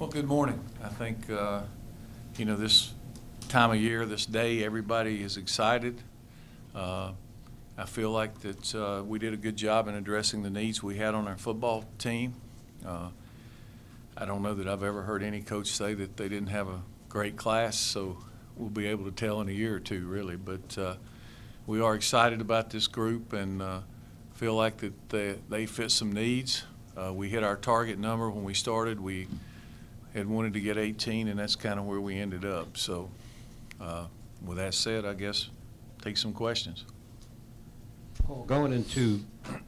Well, good morning. I think, this time of year, this day, everybody is excited. I feel like that we did a good job in addressing the needs we had on our football team. I don't know that I've ever heard any coach say that they didn't have a great class, so we'll be able to tell in a year or two, really. But we are excited about this group and feel like that they fit some needs. We hit our target number when we started. We had wanted to get 18, and that's kind of where we ended up. So with that said, I guess take some questions. Well, going into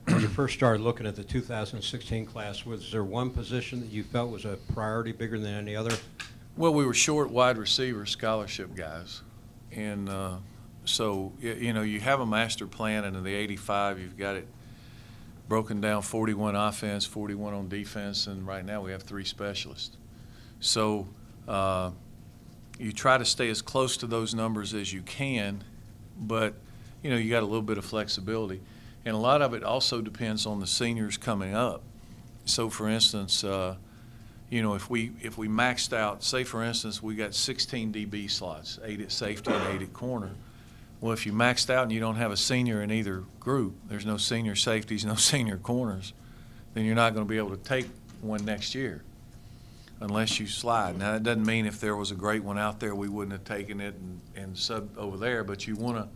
when you first started looking at the 2016 class, was there one position that you felt was a priority bigger than any other? Well, we were short wide receiver scholarship guys. And so, you have a master plan, and in the 85, you've got it broken down 41 offense, 41 on defense, and right now we have 3 specialists. So you try to stay as close to those numbers as you can, but you got a little bit of flexibility. And a lot of it also depends on the seniors coming up. So for instance, if we maxed out, say for instance, we got 16 DB slots, 8 at safety and 8 at corner. Well, if you maxed out and you don't have a senior in either group, there's no senior safeties, no senior corners, then you're not going to be able to take one next year unless you slide. Now, that doesn't mean if there was a great one out there we wouldn't have taken it and subbed over there, but you want to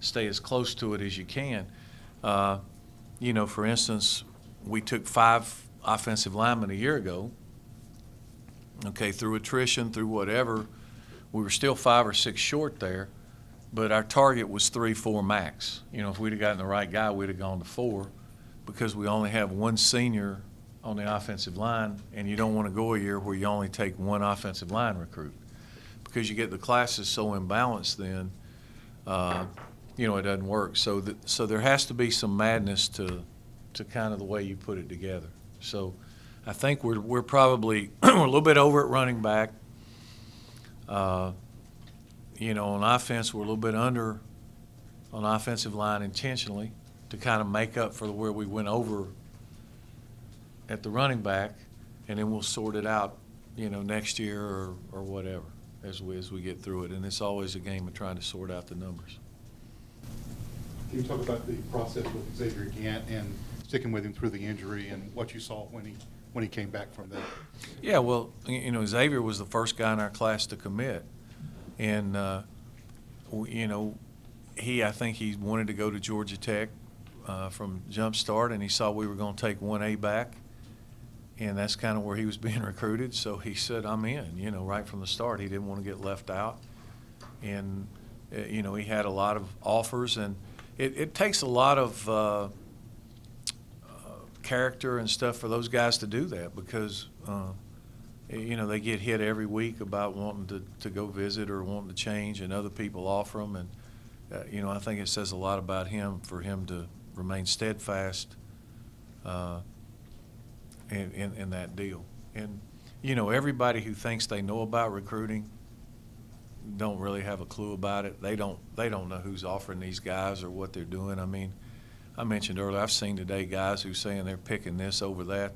stay as close to it as you can. For instance, we took 5 offensive linemen a year ago, through attrition, through whatever. We were still 5 or 6 short there, but our target was 3, 4 max. If we'd have gotten the right guy, we'd have gone to 4 because we only have 1 senior on the offensive line, and you don't want to go a year where you only take 1 offensive line recruit because you get the classes so imbalanced then, it doesn't work. So there has to be some madness to kind of the way you put it together. So I think we're probably we're a little bit over at running back. On offense, we're a little bit under on offensive line intentionally to kind of make up for where we went over at the running back, and then we'll sort it out, next year or whatever as we get through it. And it's always a game of trying to sort out the numbers. Can you talk about the process with Xavier Gant and sticking with him through the injury and what you saw when he came back from that? Yeah, well, Xavier was the first guy in our class to commit, and I think he wanted to go to Georgia Tech from Jump Start, and he saw we were going to take 1A back. And that's kind of where he was being recruited. So he said, I'm in, right from the start. He didn't want to get left out. And, he had a lot of offers. And it takes a lot of character and stuff for those guys to do that because, they get hit every week about wanting to go visit or wanting to change, and other people offer them. And, I think it says a lot about him for him to remain steadfast in that deal. And, everybody who thinks they know about recruiting don't really have a clue about it. They don't know who's offering these guys or what they're doing. I mean, I mentioned earlier, I've seen today guys who saying they're picking this over that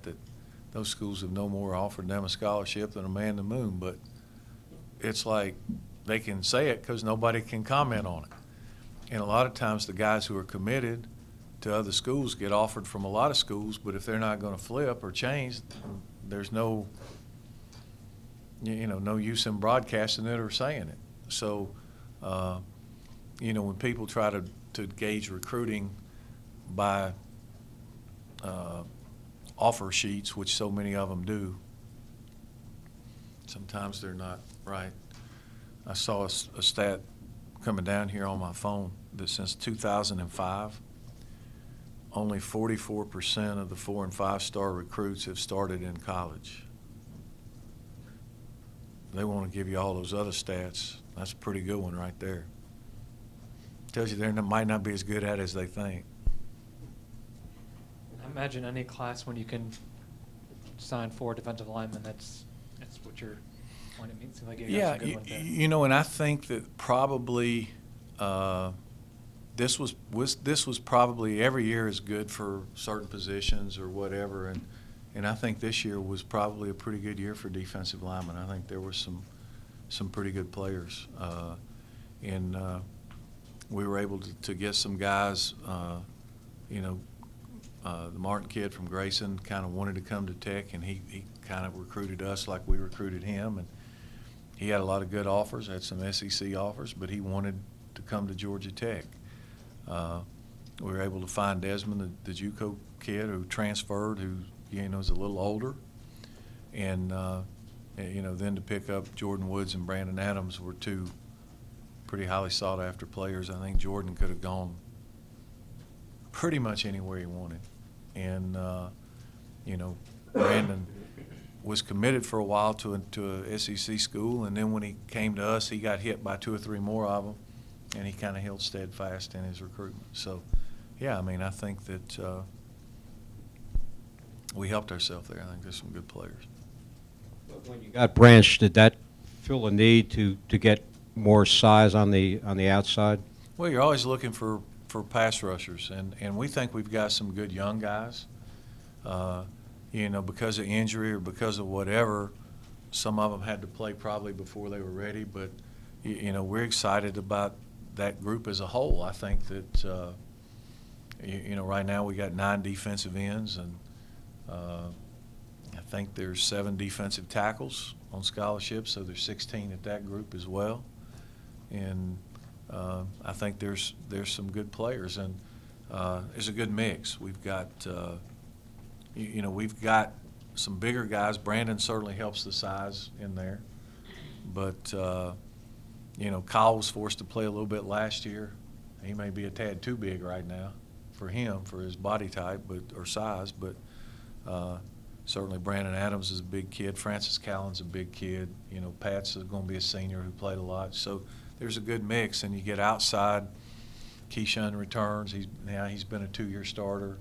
those schools have no more offered them a scholarship than a man to the moon. But it's like they can say it because nobody can comment on it. And a lot of times the guys who are committed to other schools get offered from a lot of schools, but if they're not going to flip or change, there's no use in broadcasting it or saying it. So, when people try to gauge recruiting by offer sheets, which so many of them do, sometimes they're not right. I saw a stat coming down here on my phone that since 2005, only 44% of the 4- and 5-star recruits have started in college. They want to give you all those other stats. That's a pretty good one right there. Tells you they might not be as good at it as they think. I imagine any class when you can sign 4 defensive linemen, that's what you're wanting. It seems like you got some good ones there. And I think that probably this was probably every year is good for certain positions or whatever, and And I think this year was probably a pretty good year for defensive linemen. I think there were some pretty good players. And we were able to get some guys, the Martin kid from Grayson kind of wanted to come to Tech, and he kind of recruited us like we recruited him. And he had a lot of good offers, had some SEC offers, but he wanted to come to Georgia Tech. We were able to find Desmond, the JUCO kid who transferred, who is a little older, and then to pick up Jordan Woods and Brandon Adams were two pretty highly sought after players. I think Jordan could have gone pretty much anywhere he wanted, and Brandon was committed for a while to a SEC school, and then when he came to us, he got hit by 2 or 3 more of them, and he kind of held steadfast in his recruitment. So, yeah, I mean, I think that we helped ourselves there. I think there's some good players. But when you got Branch, did that fill a need to get more size on the outside? Well, you're always looking for pass rushers, and we think we've got some good young guys. Because of injury or because of whatever, some of them had to play probably before they were ready. But, we're excited about that group as a whole. I think that, right now we got 9 defensive ends, and I think there's 7 defensive tackles on scholarship, so there's 16 at that group as well. And I think there's some good players, and there's a good mix. We've got we've got some bigger guys. Brandon certainly helps the size in there, but Kyle was forced to play a little bit last year. He may be a tad too big right now for him, for his body type, or size, but certainly Brandon Adams is a big kid. Francis Callan's a big kid. Pat's going to be a senior who played a lot. So there's a good mix, and you get outside. Keyshawn returns. He's been a 2-year starter.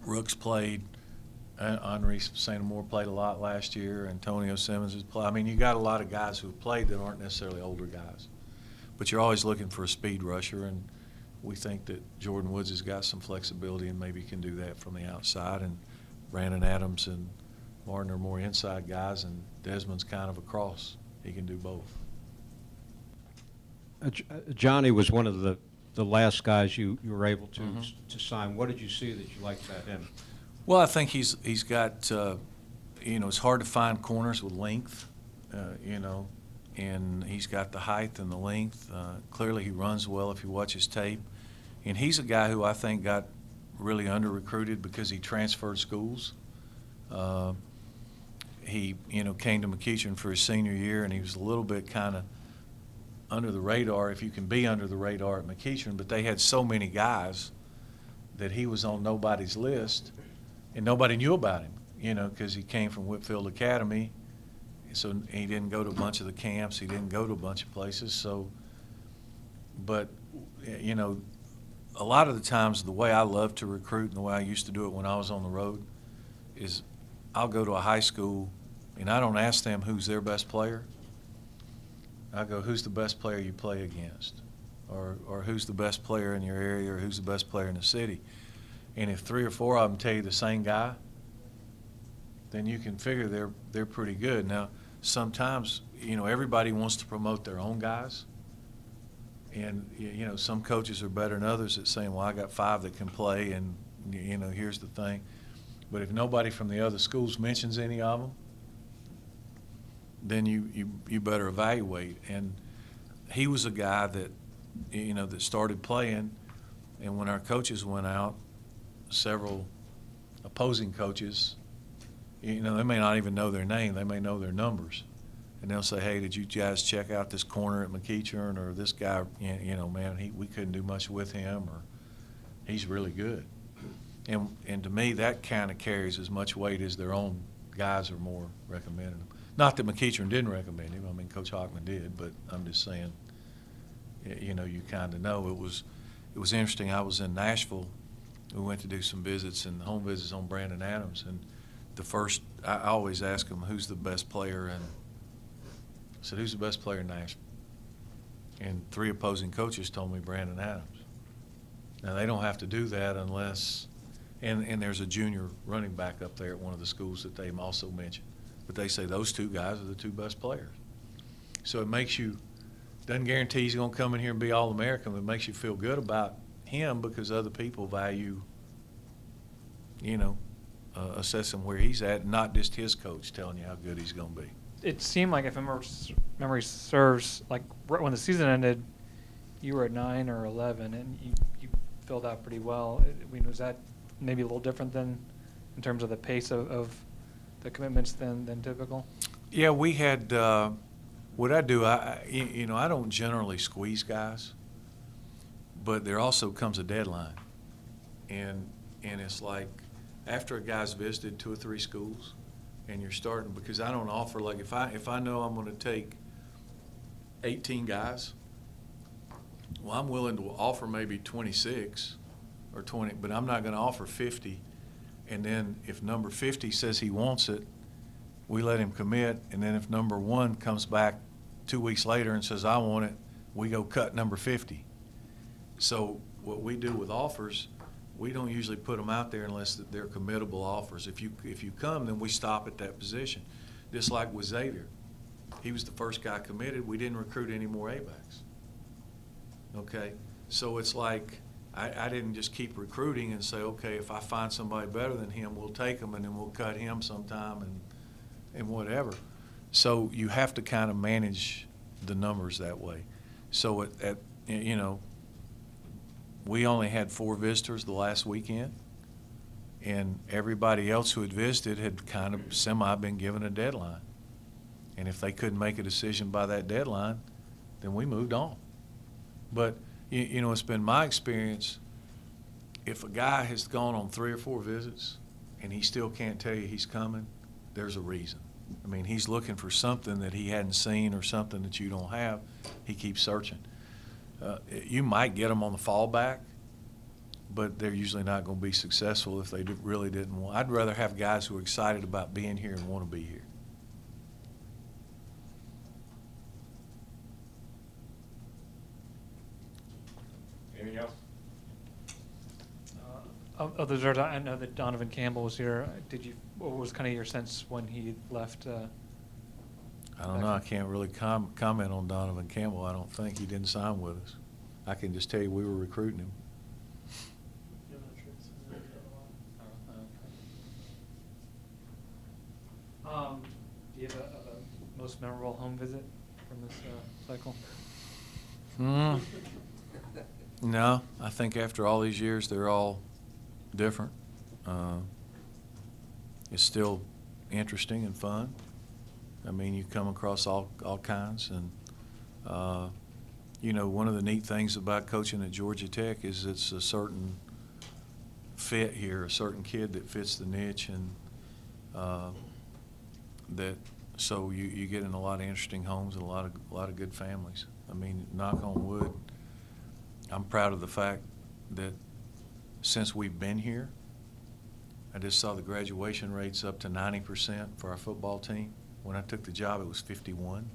Rooks played. Henri St. Amour played a lot last year. Antonio Simmons has played. I mean, you got a lot of guys who have played that aren't necessarily older guys. But you're always looking for a speed rusher, and we think that Jordan Woods has got some flexibility and maybe can do that from the outside. And Brandon Adams and Martin are more inside guys, and Desmond's kind of a cross. He can do both. Johnny was one of the last guys you were able to sign. What did you see that you liked about him? Well, I think he's got, it's hard to find corners with length, and he's got the height and the length. Clearly he runs well if you watch his tape. And he's a guy who I think got really under-recruited because he transferred schools. He, came to McEachern for his senior year, and he was a little bit kind of under the radar, if you can be under the radar at McEachern, but they had so many guys that he was on nobody's list, and nobody knew about him, because he came from Whitfield Academy, so he didn't go to a bunch of the camps, he didn't go to a bunch of places, so, but, a lot of the times the way I love to recruit and the way I used to do it when I was on the road is I'll go to a high school and I don't ask them who's their best player. I go, who's the best player you play against? Or who's the best player in your area, or who's the best player in the city? And if 3 or 4 of them tell you the same guy, then you can figure they're pretty good. Now, sometimes, everybody wants to promote their own guys. And, some coaches are better than others at saying, well, I got 5 that can play, and, here's the thing. But if nobody from the other schools mentions any of them, then you better evaluate. And he was a guy that, that started playing, and when our coaches went out, several opposing coaches, they may not even know their name, they may know their numbers. And they'll say, hey, did you guys check out this corner at McEachern, or this guy, man, we couldn't do much with him, or he's really good. And to me, that kind of carries as much weight as their own guys are more recommending him. Not that McEachern didn't recommend him. I mean, Coach Hockman did, but I'm just saying, you kind of know. It was interesting. I was in Nashville. We went to do some visits, and home visits on Brandon Adams. And I always ask him, who's the best player? And I said, who's the best player in Nashville? And 3 opposing coaches told me Brandon Adams. Now, they don't have to do that unless And there's a junior running back up there at one of the schools that they also mentioned. But they say those two guys are the two best players. So it makes you, doesn't guarantee he's going to come in here and be All-American, but it makes you feel good about him because other people value, assessing where he's at, not just his coach telling you how good he's going to be. It seemed like, if memory serves, like right when the season ended, you were at 9 or 11, and you filled out pretty well. I mean, was that maybe a little different than in terms of the pace of the commitments than typical? Yeah, we had what I do. I don't generally squeeze guys, but there also comes a deadline, and it's like after a guy's visited 2 or 3 schools, and you're starting, because I don't offer, like if I know I'm going to take 18 guys, well, I'm willing to offer maybe 26 or 20, but I'm not going to offer 50. And then if number 50 says he wants it, we let him commit. And then if number 1 comes back 2 weeks later and says, I want it, we go cut number 50. So what we do with offers, we don't usually put them out there unless they're committable offers. If you come, then we stop at that position. Just like with Xavier. He was the first guy committed. We didn't recruit any more A-backs. Okay? So it's like I didn't just keep recruiting and say, okay, if I find somebody better than him, we'll take him and then we'll cut him sometime and whatever. So you have to kind of manage the numbers that way. So we only had 4 visitors the last weekend, and everybody else who had visited had kind of been given a deadline. And if they couldn't make a decision by that deadline, then we moved on. But, it's been my experience, if a guy has gone on 3 or 4 visits and he still can't tell you he's coming, there's a reason. I mean, he's looking for something that he hadn't seen or something that you don't have. He keeps searching. You might get them on the fallback, but they're usually not going to be successful if they really didn't want. I'd rather have guys who are excited about being here and want to be here. Anything else? Of the Zerta, I know that Donovan Campbell was here. What was kind of your sense when he left? I don't know. I can't really comment on Donovan Campbell. I don't think he didn't sign with us. I can just tell you we were recruiting him. Do you have a most memorable home visit from this cycle? No, I think after all these years, they're all different. It's still interesting and fun. I mean, you come across all kinds, and one of the neat things about coaching at Georgia Tech is it's a certain fit here, a certain kid that fits the niche, and so you get in a lot of interesting homes and a lot of good families. I mean, knock on wood, I'm proud of the fact that since we've been here, I just saw the graduation rates up to 90% for our football team. When I took the job, it was 51.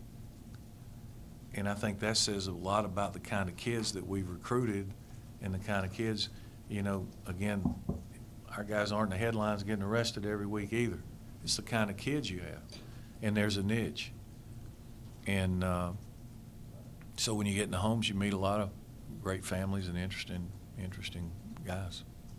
And I think that says a lot about the kind of kids that we've recruited and the kind of kids, again, our guys aren't in the headlines getting arrested every week either. It's the kind of kids you have. And there's a niche. And so when you get in the homes, you meet a lot of great families and interesting guys.